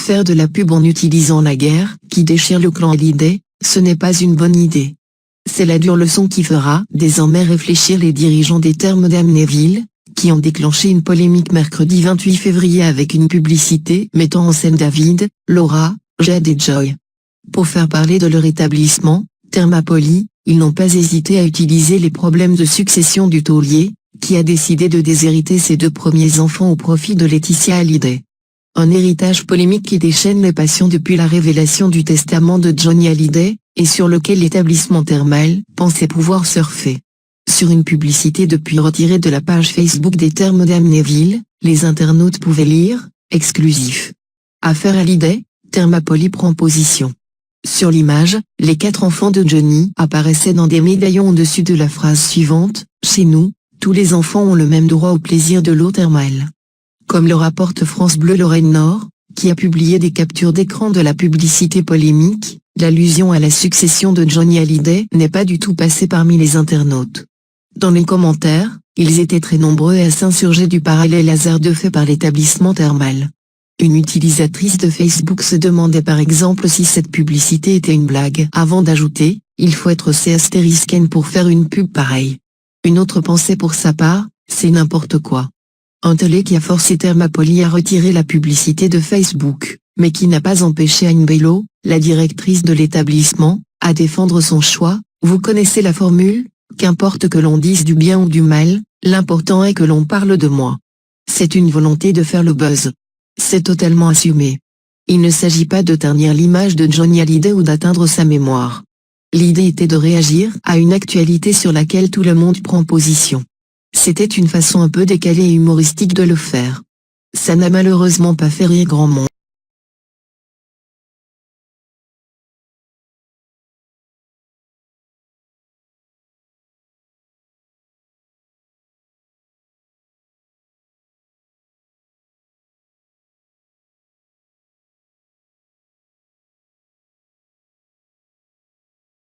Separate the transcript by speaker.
Speaker 1: Faire de la pub en utilisant la guerre qui déchire le clan Hallyday, ce n'est pas une bonne idée. C'est la dure leçon qui fera désormais réfléchir les dirigeants des Thermes d'Amnéville, qui ont déclenché une polémique mercredi 28 février avec une publicité mettant en scène David, Laura, Jade et Joy. Pour faire parler de leur établissement, Thermapoly, ils n'ont pas hésité à utiliser les problèmes de succession du taulier, qui a décidé de déshériter ses 2 premiers enfants au profit de Laetitia Hallyday. Un héritage polémique qui déchaîne les passions depuis la révélation du testament de Johnny Hallyday, et sur lequel l'établissement thermal pensait pouvoir surfer. Sur une publicité depuis retirée de la page Facebook des Thermes d'Amnéville, les internautes pouvaient lire « Exclusif. Affaire Hallyday, Thermapoly prend position ». Sur l'image, les 4 enfants de Johnny apparaissaient dans des médaillons au-dessus de la phrase suivante « Chez nous, tous les enfants ont le même droit au plaisir de l'eau thermale ». Comme le rapporte France Bleu Lorraine Nord, qui a publié des captures d'écran de la publicité polémique, l'allusion à la succession de Johnny Hallyday n'est pas du tout passée parmi les internautes. Dans les commentaires, ils étaient très nombreux à s'insurger du parallèle hasardeux fait par l'établissement thermal. Une utilisatrice de Facebook se demandait par exemple si cette publicité était une blague avant d'ajouter « Il faut être C***N pour faire une pub pareille ». Une autre pensée pour sa part, c'est n'importe quoi. Un tollé qui a forcé Thermapoly à retirer la publicité de Facebook, mais qui n'a pas empêché Anne Bello, la directrice de l'établissement, à défendre son choix. Vous connaissez la formule, qu'importe que l'on dise du bien ou du mal, l'important est que l'on parle de moi. C'est une volonté de faire le buzz. C'est totalement assumé. Il ne s'agit pas de ternir l'image de Johnny Hallyday ou d'atteindre sa mémoire. L'idée était de réagir à une actualité sur laquelle tout le monde prend position. C'était une façon un peu décalée et humoristique de le faire. Ça n'a malheureusement pas fait rire grand monde.